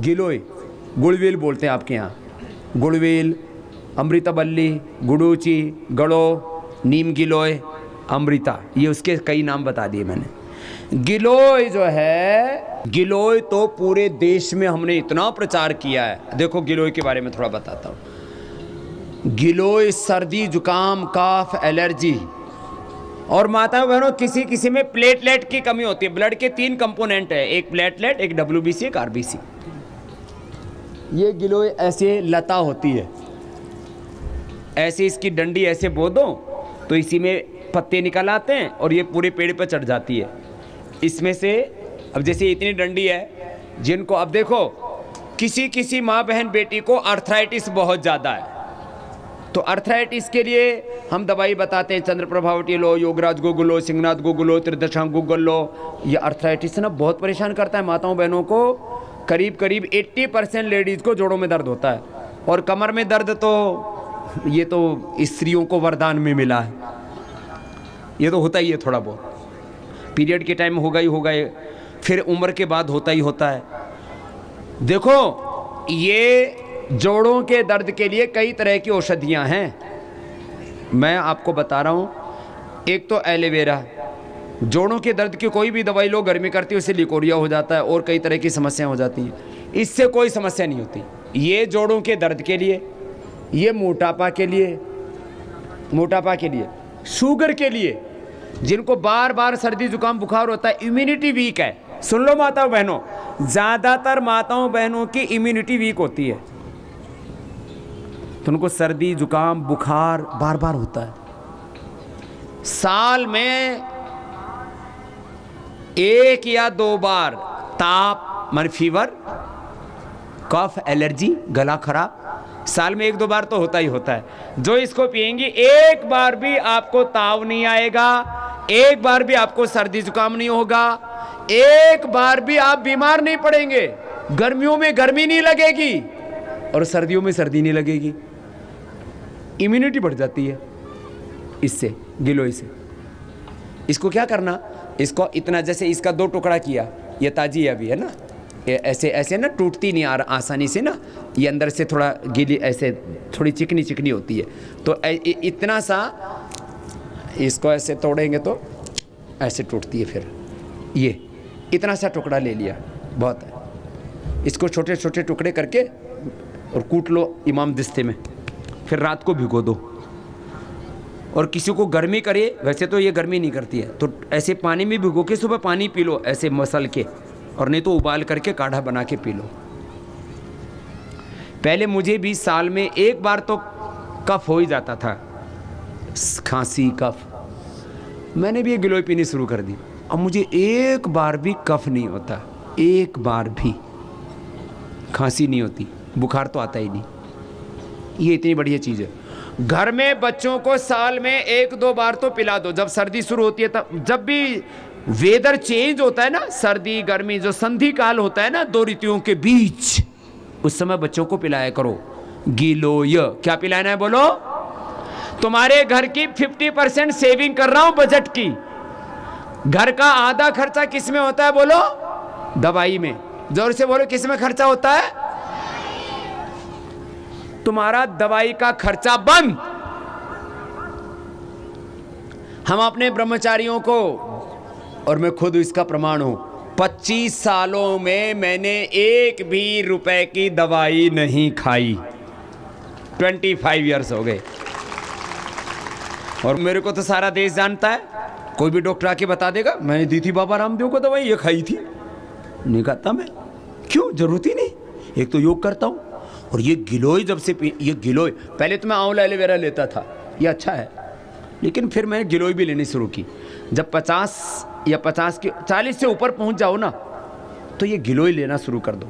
गिलोय, गुड़वेल बोलते हैं आपके यहाँ, गुड़वेल, अमृतबल्ली, गुड़ूची, गड़ो, नीम गिलोय, अमृता, ये उसके कई नाम बता दिए मैंने। गिलोय जो है, गिलोय तो पूरे देश में हमने इतना प्रचार किया है। देखो गिलोय के बारे में थोड़ा बताता हूँ। गिलोय सर्दी, जुकाम, कफ, एलर्जी, और माताओं बहनों किसी किसी में प्लेटलेट की कमी होती है। ब्लड के 3 कंपोनेंट है, एक प्लेटलेट, एक WBC, एक RBC। ये गिलोय ऐसे लता होती है, ऐसे इसकी डंडी ऐसे बो दो तो इसी में पत्ते निकल आते हैं और ये पूरे पेड़ पर चढ़ जाती है। इसमें से अब जैसे इतनी डंडी है, जिनको अब देखो किसी किसी माँ बहन बेटी को अर्थराइटिस बहुत ज़्यादा है, तो अर्थराइटिस के लिए हम दवाई बताते हैं, चंद्रप्रभावटी लो, योगराज गोगुल लो, सिंहनाथ गोगुल लो, त्रिदशांग गोगुल लो। ये अर्थराइटिस ना बहुत परेशान करता है माताओं बहनों को। करीब करीब 80% लेडीज़ को जोड़ों में दर्द होता है, और कमर में दर्द तो ये तो स्त्रियों को वरदान में मिला है, ये तो होता ही है थोड़ा बहुत। पीरियड के टाइम होगा ही होगा, फिर उम्र के बाद होता ही होता है। देखो ये जोड़ों के दर्द के लिए कई तरह की औषधियां हैं, मैं आपको बता रहा हूं। एक तो एलोवेरा, जोड़ों के दर्द की कोई भी दवाई लो, गर्मी करती है उससे लिकोरिया हो जाता है और कई तरह की समस्याएं हो जाती हैं। इससे कोई समस्या नहीं होती। ये जोड़ों के दर्द के लिए, ये मोटापा के लिए, मोटापा के लिए, शुगर के लिए, जिनको बार बार सर्दी जुकाम बुखार होता है, इम्यूनिटी वीक है। सुन लो माताओं बहनों, ज़्यादातर माताओं बहनों की इम्यूनिटी वीक होती है, तो उनको सर्दी जुकाम बुखार बार बार होता है। साल में 1 या 2 बार ताप, मन फीवर, कफ, एलर्जी, गला खराब, साल में 1-2 बार तो होता ही होता है। जो इसको पिएंगी एक बार भी आपको ताव नहीं आएगा, एक बार भी आपको सर्दी जुकाम नहीं होगा, एक बार भी आप बीमार नहीं पड़ेंगे। गर्मियों में गर्मी नहीं लगेगी और सर्दियों में सर्दी नहीं लगेगी। इम्यूनिटी बढ़ जाती है इससे, गिलोय से। इसको क्या करना, इसको इतना, जैसे इसका 2 टुकड़ा किया, ये ताजी अभी है ना, ये ऐसे ऐसे ना टूटती नहीं आसानी से ना, ये अंदर से थोड़ा गीली, ऐसे थोड़ी चिकनी चिकनी होती है, तो इतना सा इसको ऐसे तोड़ेंगे तो ऐसे टूटती है। फिर ये इतना सा टुकड़ा ले लिया, बहुत है। इसको छोटे छोटे टुकड़े करके और कूट लो इमाम दिस्ते में, फिर रात को भिगो दो। और किसी को गर्मी करे, वैसे तो ये गर्मी नहीं करती है, तो ऐसे पानी में भिगो के सुबह पानी पी लो ऐसे मसल के, और नहीं तो उबाल करके काढ़ा बना के पी लो। पहले मुझे भी साल में 1 बार तो कफ हो ही जाता था, खांसी कफ, मैंने भी ये गिलोय पीनी शुरू कर दी। अब मुझे 1 बार भी कफ नहीं होता, 1 बार भी खांसी नहीं होती, बुखार तो आता ही नहीं। ये इतनी बढ़िया चीज़ है। घर में बच्चों को साल में 1-2 बार तो पिला दो, जब सर्दी शुरू होती है तब, जब भी वेदर चेंज होता है ना, सर्दी गर्मी, जो संधि काल होता है ना 2 ऋतुओं के बीच, उस समय बच्चों को पिलाया करो गिलोय। क्या पिलाना है बोलो? तुम्हारे घर की 50% सेविंग कर रहा हूं बजट की। घर का आधा खर्चा किस में होता है बोलो? दवाई में। जोर से बोलो, किस में खर्चा होता है? तुम्हारा दवाई का खर्चा बंद। हम अपने ब्रह्मचारियों को, और मैं खुद इसका प्रमाण हूं, 25 सालों में मैंने 1 भी रुपए की दवाई नहीं खाई। 25 इयर्स हो गए, और मेरे को तो सारा देश जानता है। कोई भी डॉक्टर आके बता देगा मैंने दी थी बाबा रामदेव को दवाई, ये खाई थी। नहीं खाता मैं, क्यों? जरूरत ही नहीं। एक तो योग करता हूं, और ये गिलोय जब से ये गिलोय, पहले तो मैं आंवला एलोवेरा लेता था, ये अच्छा है, लेकिन फिर मैंने गिलोय भी लेनी शुरू की। जब 50 या 40 से ऊपर पहुंच जाओ ना, तो ये गिलोय लेना शुरू कर दो।